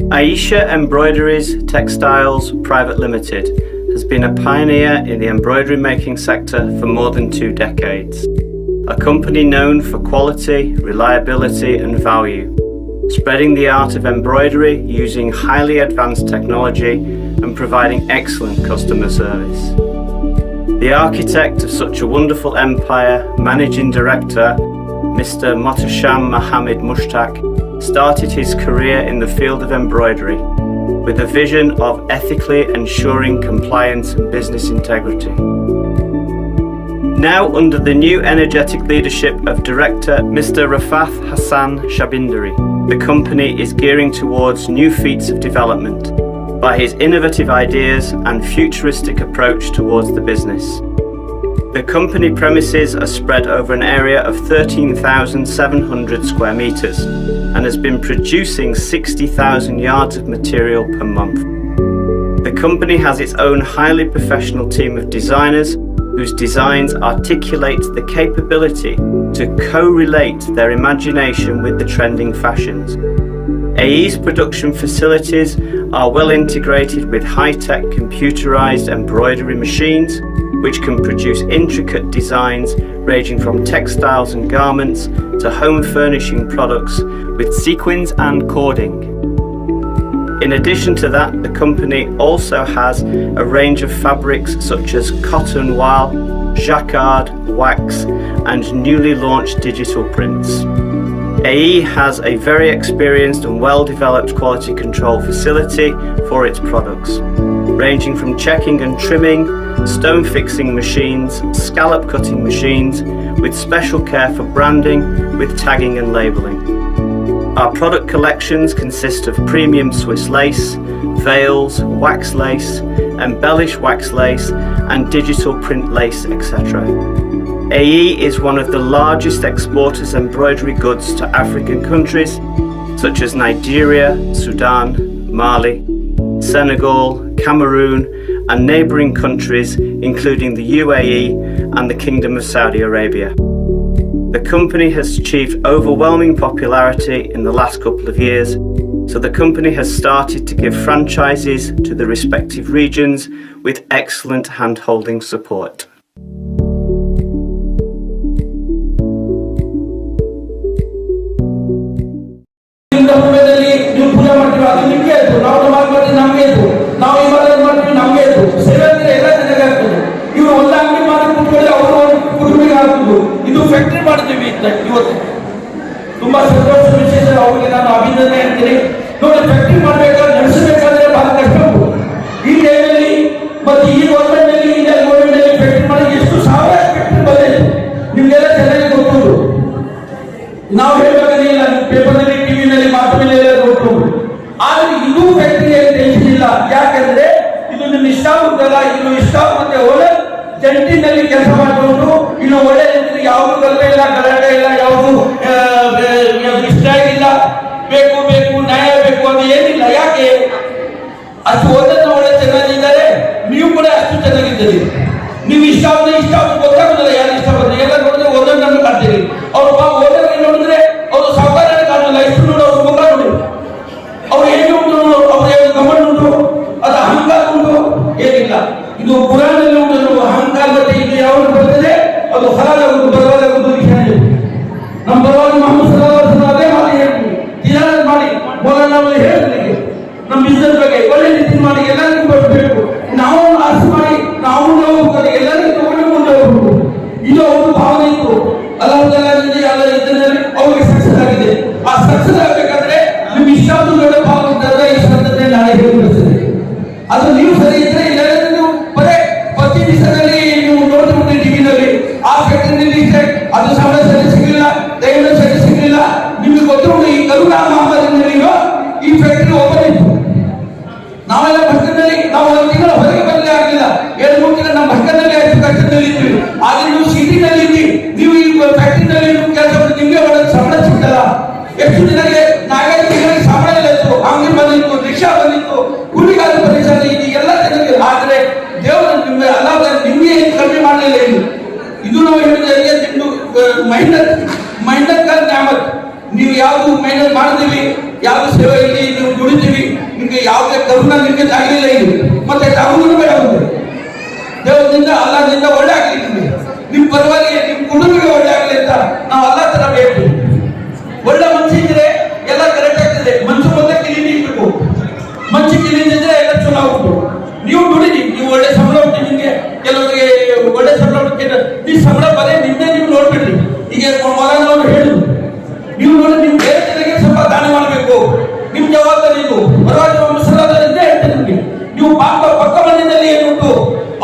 Aisha Embroideries Textiles Private Limited has been a pioneer in the embroidery making sector for more than 2 decades. A company known for quality, reliability and value, spreading the art of embroidery using highly advanced technology and providing excellent customer service. The architect of such a wonderful empire, Managing Director, Mr. Mohtasham Mohammed Mushtaq, started his career in the field of embroidery with a vision of ethically ensuring compliance and business integrity. Now under the new energetic leadership of Director Mr. Rafath Hassan Shabindari, the company is gearing towards new feats of development by his innovative ideas and futuristic approach towards the business. The company premises are spread over an area of 13,700 square meters and has been producing 60,000 yards of material per month. The company has its own highly professional team of designers whose designs articulate the capability to co-relate their imagination with the trending fashions. AE's production facilities are well integrated with high-tech computerized embroidery machines which can produce intricate designs ranging from textiles and garments to home furnishing products with sequins and cording. In addition to that, the company also has a range of fabrics such as cotton voile, jacquard, wax and newly launched digital prints. AE has a very experienced and well-developed quality control facility for its products, ranging from checking and trimming, stone fixing machines, scallop cutting machines, with special care for branding, with tagging and labelling. Our product collections consist of premium Swiss lace, veils, wax lace, embellished wax lace and digital print lace, etc. AE is one of the largest exporters of embroidery goods to African countries such as Nigeria, Sudan, Mali, Senegal, Cameroon and neighbouring countries including the UAE and the Kingdom of Saudi Arabia. The company has achieved overwhelming popularity in the last couple of years, so the company has started to give franchises to the respective regions with excellent hand-holding support. Factory ಮಾಡ್ತೀವಿ ಇವತ್ತು ತುಂಬಾ ಸಂತೋಷ ವಿಶೇಷ ಅವರಿಗೆ ನಾನು ಅಭಿನಂದನೆ ಹೇಳ್ತೀನಿ. ನೋಡಿ factory ಮಾಡಬೇಕಾದ್ರೆ ನಡೆಸಬೇಕಾದ್ರೆ ಬಹಳ ಕಷ್ಟ ಉಂಟು ಈ ಟೈಮಲ್ಲಿ. ಮತ್ತು ಈ ಗೌರ್ಮೆಂಟ್ನಲ್ಲಿ ಇಂಡಿಯನ್ ಗೌರ್ಮೆಂಟ್ನಲ್ಲಿ ಫ್ಯಾಕ್ಟರಿ ಮಾಡಿ ಎಷ್ಟು ಸಾವಿರ ಫ್ಯಾಕ್ಟರಿ ಬಂದಿದೆ ನಿಮಗೆಲ್ಲ ಚೆನ್ನಾಗಿ ಗೊತ್ತುಂಟು. ನಾವು ಹೇಳಬೇಕಾಗಿಲ್ಲ, ಪೇಪರ್ನಲ್ಲಿ ಟಿವಿನಲ್ಲಿ ಮಾಧ್ಯಮದಲ್ಲಿ ಎಲ್ಲ ನೋಡ್ಕೊಂಡು. ಆದ್ರೆ ಇದು ಫ್ಯಾಕ್ಟರಿಯಲ್ಲಿ ಟೆನ್ಷನ್ ಇಲ್ಲ. ಯಾಕಂದ್ರೆ ಇದು ನಿಮ್ಮ ಇಷ್ಟ ಉಂಟಲ್ಲ, ಇದು ಇಷ್ಟ ಮತ್ತೆ ಒಳ್ಳೆ ಜಂಟಿನಲ್ಲಿ ಕೆಲಸ ಮಾಡಿಕೊಂಡು ಇನ್ನು ಒಳ್ಳೆ ಯಾವುದು ಗಲ್ಲೆ ಇಲ್ಲ, ಗಲಾಟೆ ಇಲ್ಲ, ಯಾವುದು ಇಷ್ಟ ಇಲ್ಲ, ಬೇಕು ಬೇಕು ನ್ಯಾಯ ಬೇಕು ಅಂತ ಏನಿಲ್ಲ. ಯಾಕೆ ಅಷ್ಟು ಓದನ್ನು ಒಳ್ಳೆ ಚೆನ್ನಾಗಿದ್ದಾರೆ, ನೀವು ಕೂಡ ಅಷ್ಟು ಚೆನ್ನಾಗಿದ್ದೀರಿ. ನೀವು ಇಷ್ಟ ಗೊತ್ತಾಗುದಿಲ್ಲ ಯಾರು ಇಷ್ಟ ಬಂದ್ರೆ ಎಲ್ಲ ನೋಡಿದ್ರೆ ಓದನ್ನು ಕಾಣ್ತೀರಿ. ಅವ್ರು ಓದೋರಿಗೆ ನೋಡಿದ್ರೆ ಅವರು ಸಾಕಾರ ಕಾಣಲ್ಲ. ಇಷ್ಟು ನೋಡು ಅವ್ರ ಮುಖ ನೋಡಿ, ಅವ್ರು ಹೇಗೆ ಉಂಟು, ಅವ್ರ ಗಮನ ಉಂಟು, ಅದು ಅಹಂಕಾರ ಉಂಟು, ಏನಿಲ್ಲ. ಇದು ಪುರಾಣದಲ್ಲಿ ಉಂಟು ಅಹಂಕಾರ. ಮತ್ತೆ ಇದು ಯಾವುದು ಬರ್ತದೆ ಅದು ಹಲಾಲಾಗುವುದು ಬರಲಾಗುವುದು ವಿಷಯ. ನಮ್ಮ ಬರವಾಗಿ ಮೊಹಮ್ಮದ್ ಸಲ್ಲಲ್ಲಾಹು ಅಲೈಹಿ ವಸಲ್ಲಂ ಅದೇ ಮಾತು ಹೇಳ್ತೀವಿ, ತಿಜಾರತ್ ಮಾಡಿ ಮೌಲಾನಾ ಹೇಳ್ತೀವಿ, ನಮ್ಮ ಬಿಸ್ನೆಸ್ ಬಗ್ಗೆ ಒಳ್ಳೆ ರೀತಿ ಮಾಡಿ ಎಲ್ಲರಿಗೂ ಬರಬೇಕು. ನಾವು ಆಸೆ ಮಾಡಿ ನಾವು ಎಲ್ಲರಿಗೂ ತಗೊಂಡು ಮುಂದೆ ಹೋಗ್ಬೇಕು. ಇದು ಒಂದು ಭಾವನೆ ಇತ್ತು. ಅಲ್ಲಾಹ್ ಎಲ್ಲ ಇದರಲ್ಲಿ ಅವ್ರಿಗೆ ಸಕ್ಸಸ್ ಆಗಿದೆ. ಆ ಸಕ್ಸಸ್ ಆಗಬೇಕಾದ್ರೆ ನಿಮ್ಗೆ ಇಷ್ಟೊಂದು ದೊಡ್ಡ ಭಾವನೆ ಇದ್ದರೆ ಈ ಸಂದರ್ಭದಲ್ಲಿ ನಾಳೆ ಹೇಳಿಬಿಡ್ತದೆ. ಅದು ನೀವು ಸರಿ ಇದ್ರೆ ಎಲ್ಲರೂ ಬರೇ ಪ್ರತಿ ದಿವಸದಲ್ಲಿ ನೀವು ನೋಡ್ತಿರ್ತೀವಿ ಟಿವಿನಲ್ಲಿ ಆ ಫ್ಯಾಕ್ಟರಿನಲ್ಲಿ ಅದು ಸಮಸ್ಯೆ ಸಿಗಲಿಲ್ಲ, ದಯವಿಟ್ಟು ಸರಿ ಸಿಗಲಿಲ್ಲ. ನಿಮ್ಗೆ ಗೊತ್ತಿರೋದು ಈ ಕರೋನಾ ಮಹಾಮಾರಿನಲ್ಲಿ ಈ ಫ್ಯಾಕ್ಟರಿ ಓಪನ್ ಇತ್ತು. ನಾವೆಲ್ಲ ಬಸ್ನಲ್ಲಿ ನಾವು 1 ತಿಂಗಳ ಹೊರಗೆ ಬರಲೇ ಆಗಲಿಲ್ಲ. 2-3 ತಿಂಗಳು ನಮ್ಮ ಬಸ್ನಲ್ಲಿ ಅಷ್ಟು ಕಷ್ಟದಲ್ಲಿ ಇದ್ವಿ. ಆದ್ರೆ ನೀವು ಸಿಟಿನಲ್ಲಿ ಇದ್ವಿ, ನೀವು ಈ ಫ್ಯಾಕ್ಟರಿನಲ್ಲಿ ಕೆಲಸ ಮಾಡಿ ನಿಮ್ಗೆ ಒಳ್ಳೆ ಸಂಬಳ ಸಿಗ್ತಲ್ಲ. ಎಷ್ಟು ದಿನಕ್ಕೆ 4-5 ತಿಂಗಳಿಗೆ ಸಂಬಳ ಇಲ್ಲ ಇತ್ತು, ಅಂಗಡಿ ಬಂದಿತ್ತು, ರಿಕ್ಷಾ ಬಂದಿತ್ತು, ಕೂಲಿಗಾರ ಪರಿಸರ ಇದು ಎಲ್ಲ ಜನರಿಗೆ. ಆದ್ರೆ ದೇವರು ನಿಮ್ಗೆ ಅಲ್ಲಾಹ್ ನಿಮ್ಗೆ ಕಡಿಮೆ ಮಾಡಲಿಲ್ಲ. ಇದು ನಾವು ಹೇಳಿದ್ರೆ ನಿಮ್ದು ಮೈಂಡತ್ ನ್ಯಾಮತ್. ನೀವು ಯಾವುದು ಮೈಂಡತ್ ಮಾಡಿದೀವಿ, ಯಾವುದು ಸೇವೆಯಲ್ಲಿ ನೀವು ದುಡಿತೀವಿ ನಿಮಗೆ ಯಾವುದೇ ಕರುಣ ನಿಮಗೆ ಆಗಲಿಲ್ಲ ಇದು ಮತ್ತೆ ತಾವು ಬೇಡ ಮುಂದೆ ದೇವರಿಂದ ಅಲ್ಲದಿಂದ ಒಳ್ಳೆ ಆಗಲಿ ನಿಮ್ಮ ಪರವಾಗಿ ನಿಮ್ಮ ಕುಟುಂಬಕ್ಕೆ ಒಳ್ಳೆ ಆಗಲಿ ಅಂತ ನಾವು ಅಲ್ಲ ತರ ಬೇಕು. ಒಳ್ಳೆ ಮನಸ್ಸಿದ್ರೆ ಎಲ್ಲ ಕರೆಕ್ಟ್ ಆಗ್ತದೆ. ಮನಸ್ಸು ಬಂದ ಕ್ಲೀನ್ ಇರಬೇಕು. ಮನಸ್ಸು ಕ್ಲೀನ್ ಇದ್ರೆ ಎಲ್ಲ ಚಲೋ ಆಗುತ್ತೆ. ನೀವು ದುಡಿದಿ, ನೀವು ಒಳ್ಳೆ ಸಂಬಳ ಉಂಟು ನಿಮಗೆ, ಕೆಲವರಿಗೆ ಒಳ್ಳೆ ಸಂಬಳ ಉಂಟು, ಈ ಸಂಬಳ ಬರೀ ನಿನ್ನೆ ನೀವು ನೋಡ್ಬಿಡ್ರಿ. ಈಗ ಮೊದಲನವರು ಹೇಳಿದ್ರು, ನೀವು ನೋಡಿ ನೀವು ಬೇರೆ ಜನರಿಗೆ ಸ್ವಲ್ಪ ದಾನ ಮಾಡಬೇಕು, ನಿಮ್ಮ ಜವಾಬ್ದಾರಿ ಇದು. ಪರವಾಗಿ ಮುಸಲ್ಮಾನರಿಂದ ಹೇಳ್ತೇನೆ ನಿಮಗೆ, ನೀವು ಪಕ್ಕ ಮನೆಯಲ್ಲಿ ಏನುಂಟು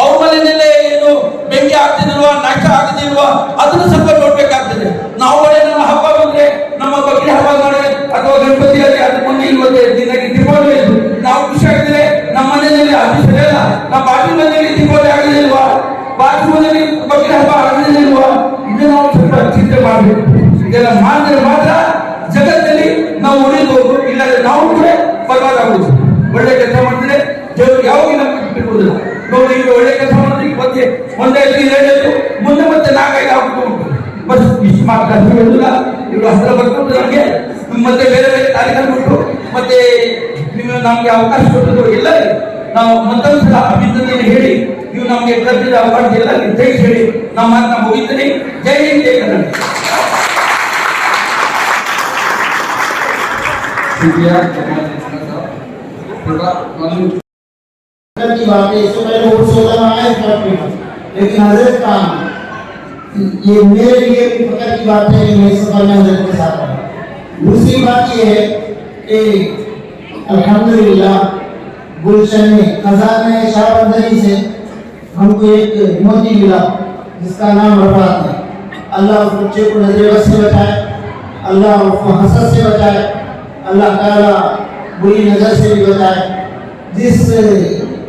ಅವ್ರ ಮನೆಯಲ್ಲೇ ಏನು ಬೆಂಕಿ ಆಗ್ತಿದಿಲ್ವಾ, ನಾಶ ಆಗ್ತಿಲ್ವಾ ಅದನ್ನು ಸ್ವಲ್ಪ ನೋಡ್ಬೇಕಾಗ್ತದೆ. ನಾವು ಒಳ್ಳೆ ನಮ್ಮ ಹಬ್ಬ ಬಂದ್ರೆ, ನಮ್ಮ ಬಗ್ರಿ ಹಬ್ಬ ಮಾಡಿದ್ರೆ ಅಥವಾ ಗಣಪತಿ ಅಲ್ಲಿ ಅದ್ರ ಮುಂದೆ ಇವತ್ತೇ ದಿನಕ್ಕೆ ದೀಪಾವಳಿ ನಾವು ಖುಷಿ ಆಗಿದ್ರೆ ನಮ್ಮ ಮನೆಯಲ್ಲಿ ಅದು ಸರಿಯಲ್ಲ. ನಮ್ಮ ಬಾಜು ಮನೆಯಲ್ಲಿ ದೀಪಾವಳಿ ಆಗಲಿಲ್ವಾ, ಬಾಜು ಮನೆಯಲ್ಲಿ ಬಗ್ರಿ ಹಬ್ಬ ಆಗಲಿಲ್ವಾ, ಇದು ನಾವು ಸ್ವಲ್ಪ ಚಿಂತೆ ಮಾಡಬೇಕು. ಇದೆಲ್ಲ ಮಾಡಿದ್ರೆ ಮಾತ್ರ ಜಗತ್ತಲ್ಲಿ ನಾವು ಉಳಿಬಹುದು, ಇಲ್ಲದೆ ನಾವು ಕೂಡ ಪರವಾಗುವುದು. ಒಳ್ಳೆ ಕೆಲಸ ಮಾಡಿದ್ರೆ ದೇವರು ಯಾವಾಗ ನಮ್ಗೆ ಬಿಡುವುದಿಲ್ಲ. ನೋಡಿ ಈಗ ಒಳ್ಳೆ ಕೆಲಸ ಮಾಡಿದ್ರೆ ಮತ್ತೆ ಒಂದೇ ಎರಡು ಮುಂದೆ ಮತ್ತೆ ನಾಲ್ಕೈದು ಆಗುತ್ತೂ ಉಂಟು. ಬಸ್ ಇಷ್ಟು ಮಾತ್ರ ಹೇಳುದಿಲ್ಲ. ಇವರು ಹತ್ರ ಬರ್ಕೊಂಡು ನಮಗೆ ಮತ್ತೆ ಬೇರೆ ಬೇರೆ ಕಾರ್ಯಕ್ರಮ ಉಂಟು. ಮತ್ತೆ ನೀವು ನಮ್ಗೆ ಅವಕಾಶ ಕೊಟ್ಟದ್ದು ಎಲ್ಲ ನಾವು ಮತ್ತೊಂದು ಸಲ ಅಭಿನಂದನೆ ಹೇಳಿ, ನೀವು ನಮ್ಗೆ ಕರೆದಿದ್ದ ಅವಕಾಶ ಎಲ್ಲ ಜೈ ಹೇಳಿ ನಮ್ಮ ಮಾತನ್ನ ಮುಗಿತೀನಿ. ಜೈ ಹಿಂದ್, ಜೈ ಕನ್ನಡ. की बातें इससे पहले वो सोचा आया लेकिन हजरत का ये मेरे लिए भी फकर की बात है कि मैं सफर में हजरत के साथ हूँ। दूसरी बात ये है कि अल्हम्दुलिल्लाह गुलशन में खजाना शाहबंदरी से हमको एक मोती मिला जिसका नाम रफात है। अल्लाह उस बच्चे को नजर से बचाए, अल्लाह उसको हसद से बचाए, अल्लाह ताला बुरी नजर से भी बचाए। जिस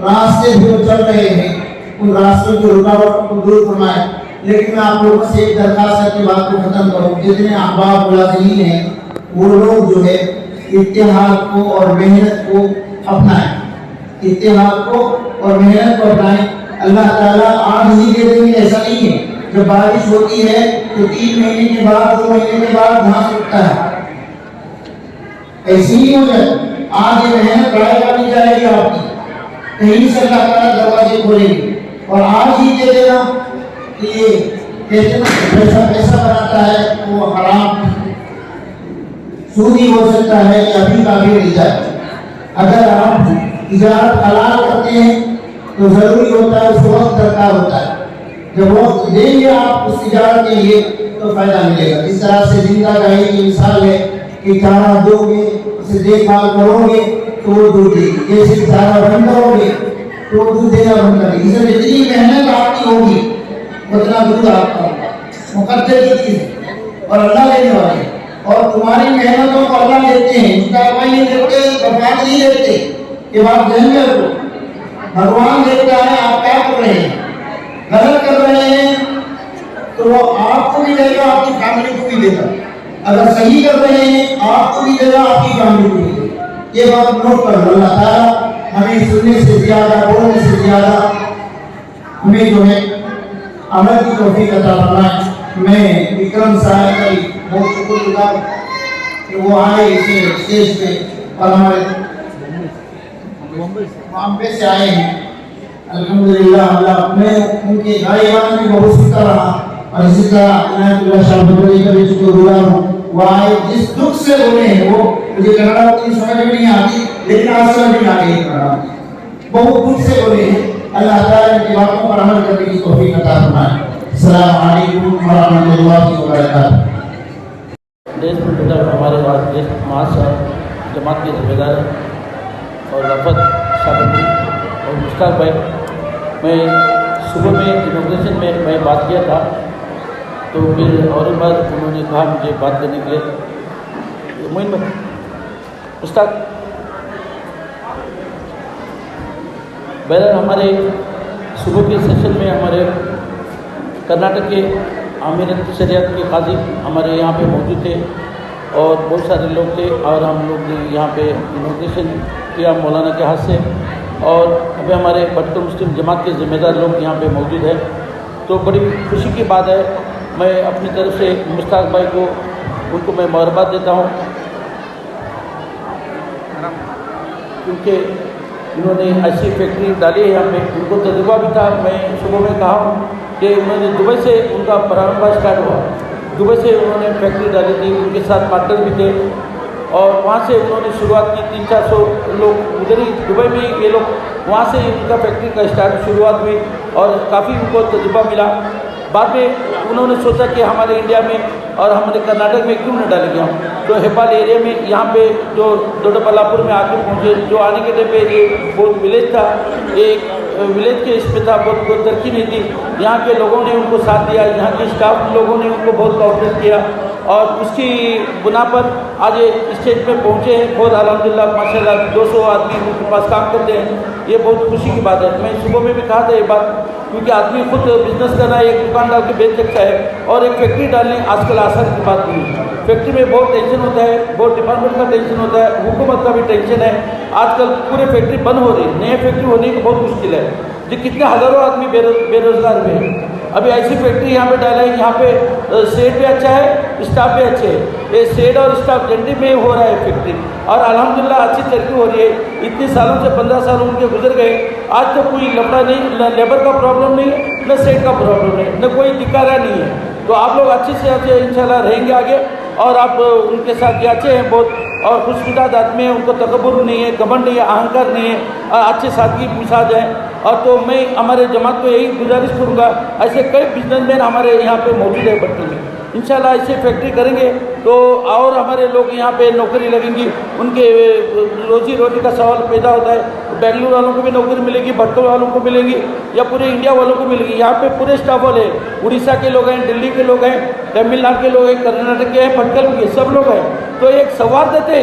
रास्ते भी वो चल रहे हैं उन रास्तों की रुकावट को दूर फरमाए। लेकिन मैं आप लोगों से एक दरखास्त करके बात को खत्म करूँ, जितने अहबाब मुलाज़िमीन हैं वो लोग जो है इत्तेहाद को और मेहनत को अपनाएं, इत्तेहाद को और मेहनत को अपनाएं। अल्लाह ताला आज ही दे देंगे ऐसा नहीं है। जब बारिश होती है तो 3 महीने के बाद 2 महीने के बाद घास उगता है, ऐसी ही हो जाए। आज ये मेहनत बढ़ाई जानी जाएगी आपकी, कहीं से अल्लाह ताला दरवाजे खोलेंगे। और आज ही दे देना कि ये कहते ना पैसा बनाता है वो हराम सूदी हो सकता है कि अभी का भी मिल जाए। अगर आप तिजारत हलाल करते हैं तो जरूरी होता है उस वक्त दरकार होता है। जब वक्त देंगे आप उस तिजारत के लिए तो फायदा मिलेगा। इस तरह से जिंदा गाय की मिसाल है कि चारा दोगे, उसे देखभाल करोगे तो वो दूध देगी। जैसे चारा बंद करोगे तो दूध देना बंद करेगी। इसमें जितनी मेहनत आपकी होगी उतना दूध आपका होगा। मुकद्दर की चीज और अल्लाह लेने वाले, और तुम्हारी मेहनतों को अल्लाह लेते हैं। इसका कोई नहीं देते, भगवान नहीं देते। ये बात ध्यान में रखो, भगवान देखता है आप क्या कर रहे हैं। गलत कर रहे हैं तो वो आपको भी देगा, आपकी फैमिली को भी देगा। अगर सही कर रहे हैं आपको भी देगा, आपकी फैमिली को भी देगा। ये बात नोट कर लो। अल्लाह ताला हमें सुनने से ज्यादा, बोलने से ज्यादा हमें जो है अमल की तौफीक अता फरमाए। मैं विक्रम साहब का बहुत शुक्रगुजार कि वो आए इस स्टेज पे और हमारे बॉम्बे से आए हैं। अल्हम्दुलिल्लाह अल्लाह मैं उनके गायबान में बहुत शुक्र रहा। और इसी तरह इनायतुल्लाह शाह बदरी का भी शुक्रगुजार हूँ। वो आए जिस दुख से बोले हैं, वो मुझे कन्नड़ा उतनी समझ में नहीं आती लेकिन आज समझ में आ गई कन्नड़ा। बहुत दुख से बोले हैं। अल्लाह ताला इनकी बातों पर अमल करने की तौफीक अता फरमाए। अस्सलाम वालेकुम व रहमतुल्लाहि व बरकातहू। देश में बेटा हमारे पास देश महासाहब जमात के जिम्मेदार हैं और रफत शाबंदरी और मुश्ताक भाई। मैं सुबह में इनोग्रेशन में मैं बात किया था तो फिर और एक बार उन्होंने कहा मुझे बात करने के लिए। मोइन भाई मुश्ताक बहरहाल हमारे सुबह के सेशन में हमारे कर्नाटक के आमिर शरीयत के काजी हमारे यहाँ पे मौजूद थे और बहुत सारे लोग थे और हम लोग ने यहाँ पे इनोग्रेशन किया मौलाना के हाथ से। और अभी हमारे भटकर मुस्लिम जमात के ज़िम्मेदार लोग यहाँ पे मौजूद हैं तो बड़ी खुशी की बात है। मैं अपनी तरफ से मुश्ताक भाई को उनको मैं मुबारकबाद देता हूँ। क्योंकि इन्होंने ऐसी फैक्ट्री डाली है यहाँ पे, उनको तजुर्बा भी था। मैं सुबह में कहा हूँ कि उन्होंने दुबई से उनका प्रारंभ स्टार्ट हुआ, दुबई से उन्होंने फैक्ट्री डाली थी, उनके साथ पार्टनर भी थे और वहाँ से उन्होंने शुरुआत की। 300-400 लोग उधर ही दुबई में ही ये लोग, वहाँ से उनका फैक्ट्री का स्टार्ट शुरुआत हुई और काफ़ी उनको तजुर्बा मिला। बाद में उन्होंने सोचा कि हमारे इंडिया में और हमारे कर्नाटक में क्यों न डालेंगे हम, तो हेब्बाल एरिया में यहाँ पे जो दोड्डाबल्लापुर में आके पहुँचे, जो आने के टाइम पे ये बहुत विलेज था, एक विलेज के इसमें था, बहुत तरक्की नहीं थी। यहाँ के लोगों ने उनको साथ दिया, यहाँ के स्टाफ लोगों ने उनको बहुत कोऑपरेट किया और उसकी बुना पर आज ये स्टेज पे पहुँचे हैं। बहुत अल्हम्दुलिल्लाह माशाल्लाह 200 आदमी उनके पास काम करते हैं, ये बहुत खुशी की बात है। मैं सुबह में भी कहा था ये बात, क्योंकि आदमी खुद बिजनेस करना है, एक दुकान डाल के बेच सकता है और एक फैक्ट्री डालने आजकल आसान की बात नहीं है। फैक्ट्री में बहुत टेंशन होता है, बहुत डिपार्टमेंट का टेंशन होता है, हुकूमत का भी टेंशन है। आजकल पूरे फैक्ट्री बंद हो रही है, नए फैक्ट्री होने की बहुत मुश्किल है, जो कितने हज़ारों आदमी बेरोजगार हुए हैं। अभी ऐसी फैक्ट्री यहाँ पे डाला है, यहाँ पे शेड भी अच्छा है, स्टाफ भी अच्छे है। ये शेड और स्टाफ जल्दी में हो रहा है फैक्ट्री और अल्हम्दुलिल्लाह अच्छी तरक्की हो रही है। इतने सालों से 15 साल उनके गुजर गए, आज तो कोई लफड़ा नहीं, न लेबर का प्रॉब्लम नहीं है, न शेड का प्रॉब्लम नहीं, न कोई दिक्कत नहीं है। तो आप लोग अच्छे से अच्छे इंशाल्लाह रहेंगे आगे और आप उनके साथ ये अच्छे हैं बहुत और खुशमिजाज आदमी है, उनको तकब्बुर नहीं है, घमंड नहीं है, अहंकार नहीं है, अच्छे सादगी मिजाज है। और तो मैं हमारे जमात को यही गुजारिश करूँगा, ऐसे कई बिजनेसमैन हमारे यहाँ पे मौजूद है भटकल में, इंशाल्लाह ऐसे फैक्ट्री करेंगे तो और हमारे लोग यहाँ पे नौकरी लगेंगी, उनके रोजी रोटी का सवाल पैदा होता है। बेंगलुरु वालों को भी नौकरी मिलेगी, भटकल वालों को मिलेगी या पूरे इंडिया वालों को मिलेगी। यहाँ पे पूरे स्टाफ वाले उड़ीसा के लोग हैं, दिल्ली के लोग हैं, तमिलनाडु के लोग हैं, कर्नाटक के हैं, भटकल के सब लोग हैं। तो एक संवाद देते हैं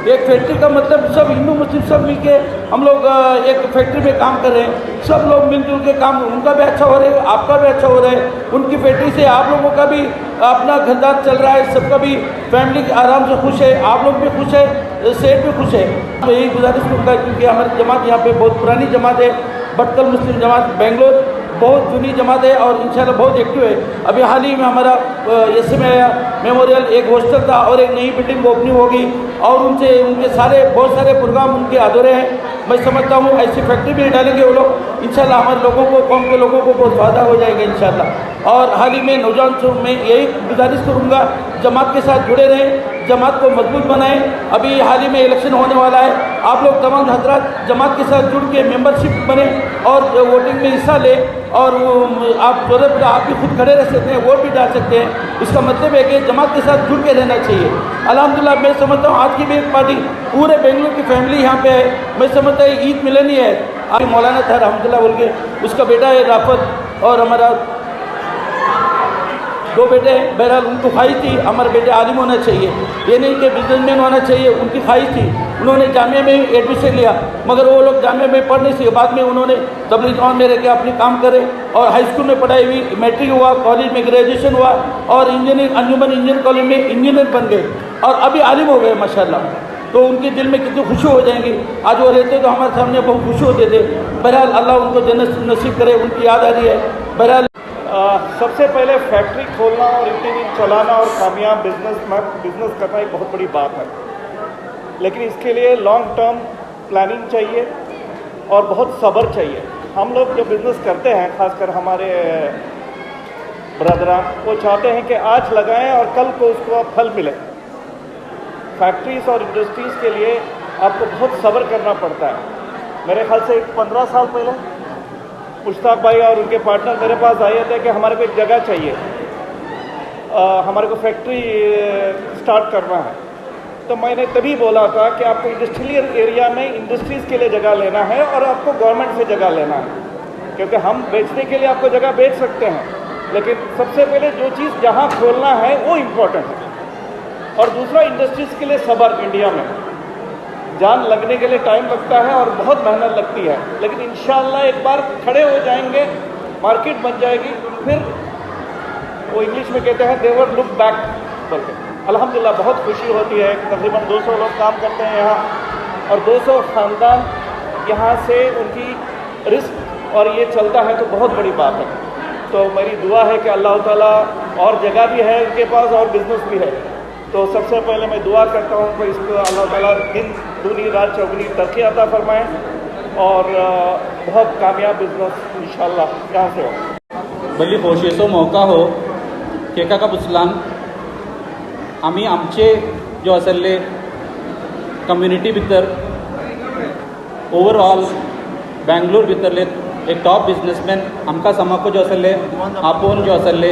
ये एक फैक्ट्री का मतलब सब हिंदू मुस्लिम सब मिलके हम लोग एक फैक्ट्री में काम कर रहे हैं, सब लोग मिलजुल के काम, उनका भी अच्छा हो रहा है, आपका भी अच्छा हो रहा है, उनकी फैक्ट्री से आप लोगों का भी अपना धंधा चल रहा है, सबका भी फैमिली आराम से खुश है, आप लोग भी खुश है, सेठ भी खुश है। तो यही गुजारिश करूँगा, क्योंकि हमारी जमात यहाँ पे बहुत पुरानी जमात है, भटकल मुस्लिम जमात बेंगलोर बहुत जूनी जमात है और इंशाल्लाह बहुत एक्टिव है। अभी हाल ही में हमारा मेमोरियल एक हॉस्टल था और एक नई बिल्डिंग ओपनिंग होगी और उनके बहुत सारे प्रोग्राम उनके अधूरे हैं। मैं समझता हूँ ऐसी फैक्ट्री भी डालेंगे वो लोग, इंशाल्लाह हमारे लोगों को, कौम के लोगों को बहुत फ़ायदा हो जाएगा इंशाल्लाह। और हाल ही में नौजवान में यही गुजारिश करूँगा, जमात के साथ जुड़े रहें, जमात को मजबूत बनाएं। अभी हाल ही में इलेक्शन होने वाला है, आप लोग तमाम हजरात जमात के साथ जुड़ के मेंबरशिप बने और वोटिंग में हिस्सा लें और आप जोरे पर आप भी खुद खड़े रह सकते हैं, वोट भी डाल सकते हैं। इसका मतलब है कि जमात के साथ जुड़ के रहना चाहिए। अल्हम्दुलिल्लाह मैं समझता हूँ आज की भी एक पार्टी पूरे बेंगलुरु की फैमिली यहाँ पे है। मैं समझता हूँ ईद मिलनी है, अभी मौलाना था रहमतुल्लाह बोल के, उसका बेटा है राफत और हमारा 2 बेटे हैं। बहरहाल उनको ख्वाहिश थी हमारे बेटे आलिम होना चाहिए, ये नहीं कि बिजनेसमैन होना चाहिए, उनकी ख्वाहिश थी। उन्होंने जामिया में एडमिशन लिया मगर वो लोग जामिया में पढ़ नहीं सके, बाद में उन्होंने तबलीग जमात में रह के अपनी काम करे और हाई स्कूल में पढ़ाई हुई, मैट्रिक हुआ, कॉलेज में ग्रेजुएशन हुआ और इंजीनियर अंजुमन इंजीनियर कॉलेज में इंजीनियर बन गए और अभी आलिम हो गए माशाल्लाह। तो उनके दिल में कितनी खुशी हो जाएंगी, आज वो रहते तो हमारे सामने बहुत खुश होते थे। बहरहाल अल्लाह उनको जन्नत नसीब करे, उनकी याद आ रही है। बहरहाल सबसे पहले फैक्ट्री खोलना और इतने दिन चलाना और कामयाब बिजनेस करना एक बहुत बड़ी बात है, लेकिन इसके लिए लॉन्ग टर्म प्लानिंग चाहिए और बहुत सब्र चाहिए। हम लोग जो बिज़नेस करते हैं, खासकर हमारे ब्रदरान, वो चाहते हैं कि आज लगाएं और कल को उसको फल मिले। फैक्ट्रीज़ और इंडस्ट्रीज़ के लिए आपको बहुत सब्र करना पड़ता है। मेरे ख्याल से 15 साल पहले मुश्ताक भाई और उनके पार्टनर मेरे पास आए थे कि हमारे को एक जगह चाहिए, हमारे को फैक्ट्री स्टार्ट करना है। तो मैंने तभी बोला था कि आपको इंडस्ट्रियल एरिया में इंडस्ट्रीज़ के लिए जगह लेना है और आपको गवर्नमेंट से जगह लेना है, क्योंकि हम बेचने के लिए आपको जगह बेच सकते हैं, लेकिन सबसे पहले जो चीज़ जहाँ खोलना है वो इम्पोर्टेंट है। और दूसरा, इंडस्ट्रीज़ के लिए सब्र। इंडिया में जान लगने के लिए टाइम लगता है और बहुत मेहनत लगती है, लेकिन इंशाल्लाह एक बार खड़े हो जाएंगे, मार्केट बन जाएगी, फिर वो इंग्लिश में कहते हैं नेवर लुक बैक बोलते। अल्हम्दुलिल्लाह बहुत खुशी होती है कि तकरीबन 200 लोग काम करते हैं यहाँ और 200 ख़ानदान यहाँ से उनकी रिस्क और ये चलता है, तो बहुत बड़ी बात है। तो मेरी दुआ है कि अल्लाह ताला, और जगह भी है उनके पास और बिज़नेस भी है, तो सबसे पहले मैं दुआ करता हूँ कि इसको अल्लाह ताला दिन दूनी रात चौगुनी तरक्की अता फरमाए और बहुत कामयाब बिजनेस इंशाल्लाह यहाँ से हो। बल्ली खोशयेचो मौका हो केका का बुसलान आमी आमचे जो आसले कम्युनिटी भितर ओवरऑल बेंगलोर भितरले एक टॉप बिजनेसमॅन आमकां सामको जो आसले आपोवन जो आसले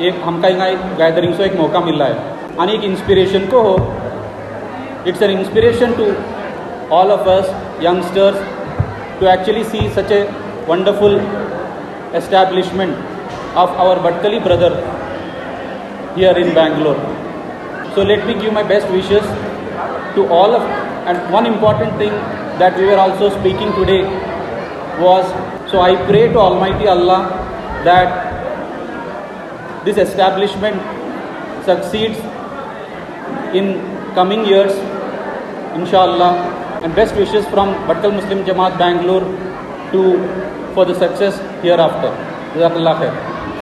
एक आमकां हिंगा गॅदरिंगचो एक मौका मिला है आनी एक इंस्पिरेशन को हो। It's an inspiration to all of us youngsters to actually see such a wonderful establishment of our Bhatkali brother here in Bangalore. So let me give my best wishes to all of, and one important thing that we were also speaking today was, so I pray to Almighty Allah that this establishment succeeds in coming years, inshallah. And best wishes from Bhatkal Muslim Jamaat Bangalore for the success hereafter. Jazakallah khair.